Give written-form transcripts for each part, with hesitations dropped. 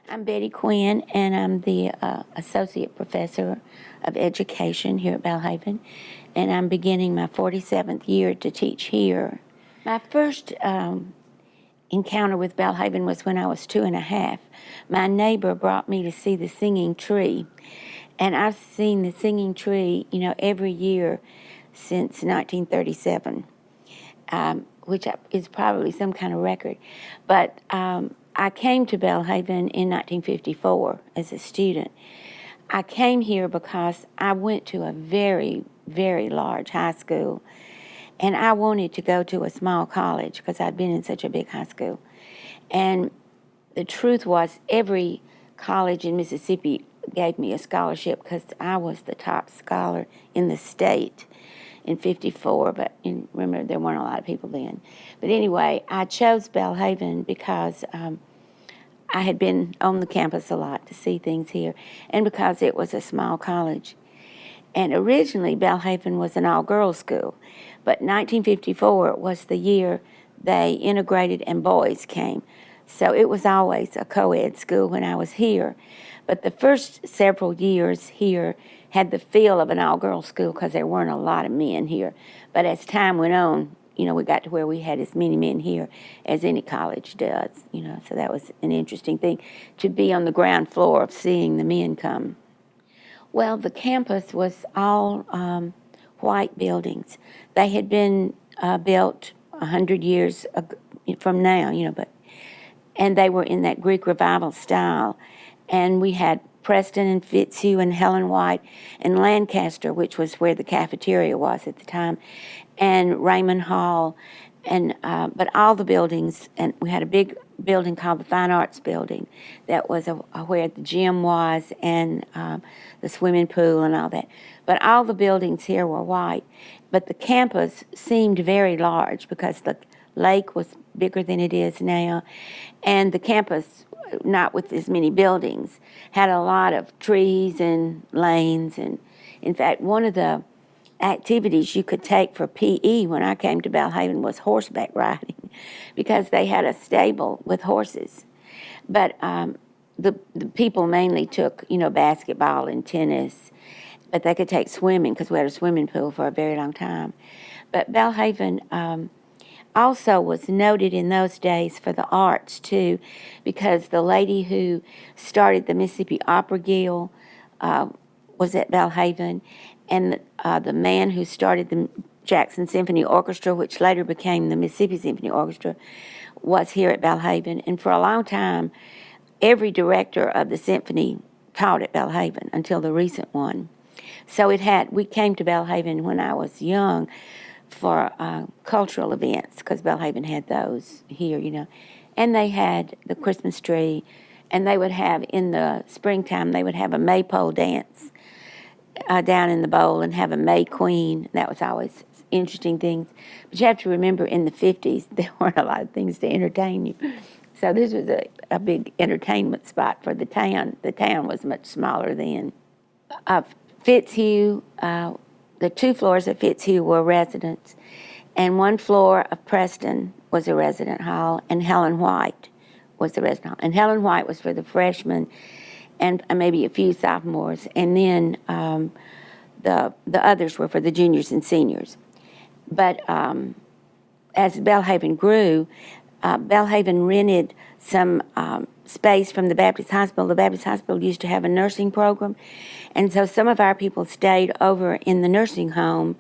I'm Bettye Quinn, and I'm the Associate Professor of Education here at Belhaven, and I'm beginning my 47th year to teach here. My first encounter with Belhaven was when I was 2.5. My neighbor brought me to see the singing tree, and I've seen the singing tree, every year since 1937. Which is probably some kind of record. But I came to Belhaven in 1954 as a student. I came here because I went to a very, very large high school, and I wanted to go to a small college because I'd been in such a big high school. And the truth was, every college in Mississippi gave me a scholarship because I was the top scholar in the state in 54, but remember, there weren't a lot of people then. But anyway, I chose Belhaven because I had been on the campus a lot to see things here, and because it was a small college. And originally, Belhaven was an all-girls school, but 1954 was the year they integrated and boys came. So it was always a co-ed school when I was here. But the first several years here had the feel of an all-girls school because there weren't a lot of men here. But as time went on, we got to where we had as many men here as any college does, so that was an interesting thing, to be on the ground floor of seeing the men come. Well, the campus was all white buildings. They had been built 100 years from now, and they were in that Greek Revival style. And we had Preston and Fitzhugh and Helen White and Lancaster, which was where the cafeteria was at the time, and Raymond Hall, and but all the buildings, and we had a big building called the Fine Arts Building that was where the gym was and the swimming pool and all that. But all the buildings here were white, but the campus seemed very large because the lake was bigger than it is now, and the campus, not with as many buildings, had a lot of trees and lanes. And in fact, one of the activities you could take for PE when I came to Belhaven was horseback riding, because they had a stable with horses. But the people mainly took, basketball and tennis, but they could take swimming because we had a swimming pool for a very long time. But Belhaven also was noted in those days for the arts, too, because the lady who started the Mississippi Opera Guild was at Belhaven, and the man who started the Jackson Symphony Orchestra, which later became the Mississippi Symphony Orchestra, was here at Belhaven. And for a long time, every director of the symphony taught at Belhaven until the recent one. So we came to Belhaven when I was young for cultural events, because Belhaven had those here, and they had the Christmas tree, and they would have, in the springtime, they would have a maypole dance down in the bowl and have a May Queen. That was always interesting things. But you have to remember, in the 50s, there weren't a lot of things to entertain you. So this was a big entertainment spot for the town. The town was much smaller then. Fitzhugh, the 2 floors of Fitzhugh were residence, and 1 floor of Preston was a resident hall, and Helen White was the resident hall. And Helen White was for the freshmen and maybe a few sophomores, and then the others were for the juniors and seniors. But as Belhaven grew, Belhaven rented some space from the Baptist Hospital. The Baptist Hospital used to have a nursing program, and so some of our people stayed over in the nursing home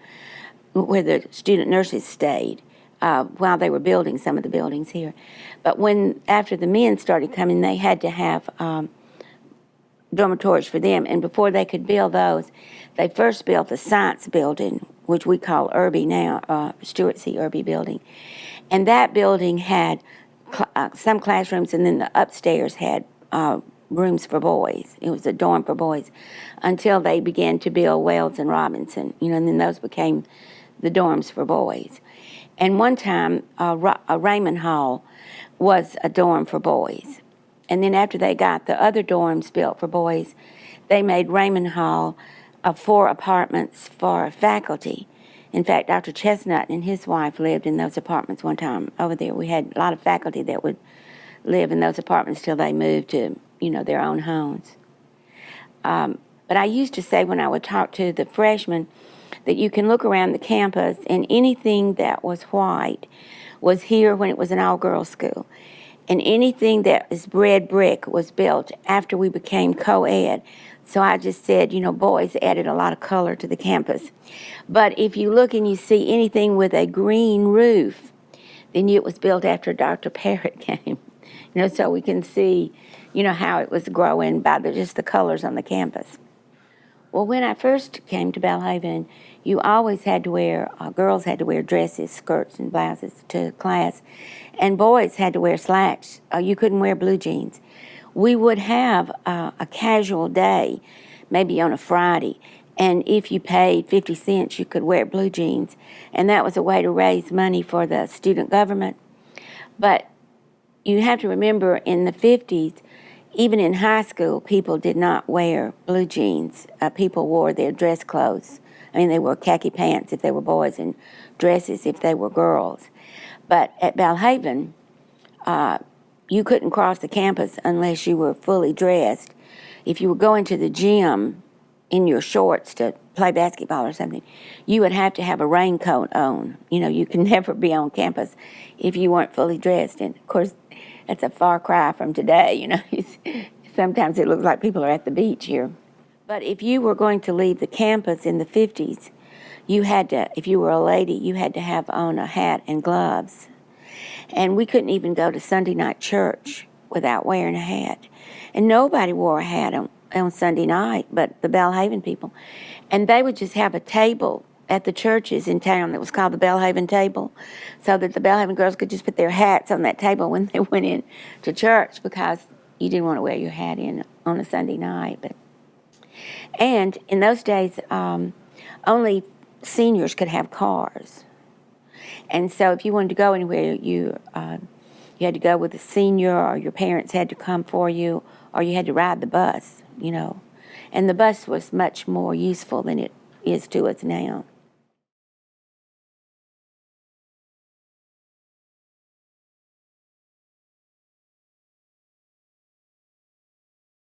where the student nurses stayed while they were building some of the buildings here. But after the men started coming, they had to have dormitories for them, and before they could build those, they first built the science building, which we call Irby now, Stuart C. Irby building. And that building had some classrooms, and then the upstairs had rooms for boys. It was a dorm for boys until they began to build Wells and Robinson, and then those became the dorms for boys. And one time, Raymond Hall was a dorm for boys. And then after they got the other dorms built for boys, they made Raymond Hall 4 apartments for faculty. In fact, Dr. Chestnut and his wife lived in those apartments one time over there. We had a lot of faculty that would live in those apartments till they moved to their own homes. But I used to say when I would talk to the freshmen that you can look around the campus and anything that was white was here when it was an all-girls school. And anything that is red brick was built after we became co-ed. So I just said, boys added a lot of color to the campus. But if you look and you see anything with a green roof, then it was built after Dr. Parrott came. So we can see, how it was growing by just the colors on the campus. Well, when I first came to Belhaven, you always had to wear, girls had to wear dresses, skirts, and blouses to class, and boys had to wear slacks. You couldn't wear blue jeans. We would have a casual day, maybe on a Friday, and if you paid 50 cents, you could wear blue jeans, and that was a way to raise money for the student government. But you have to remember, in the 50s, even in high school, people did not wear blue jeans. People wore their dress clothes. They wore khaki pants if they were boys and dresses if they were girls. But at Belhaven, you couldn't cross the campus unless you were fully dressed. If you were going to the gym in your shorts to play basketball or something, you would have to have a raincoat on. You can never be on campus if you weren't fully dressed. And, of course, that's a far cry from today. Sometimes it looks like people are at the beach here. But if you were going to leave the campus in the 50s, you had to, if you were a lady, you had to have on a hat and gloves. And we couldn't even go to Sunday night church without wearing a hat. And nobody wore a hat on Sunday night but the Belhaven people. And they would just have a table at the churches in town that was called the Belhaven table, so that the Belhaven girls could just put their hats on that table when they went in to church, because you didn't want to wear your hat in on a Sunday night. And in those days, only seniors could have cars. And so if you wanted to go anywhere, you had to go with a senior, or your parents had to come for you, or you had to ride the bus, And the bus was much more useful than it is to us now.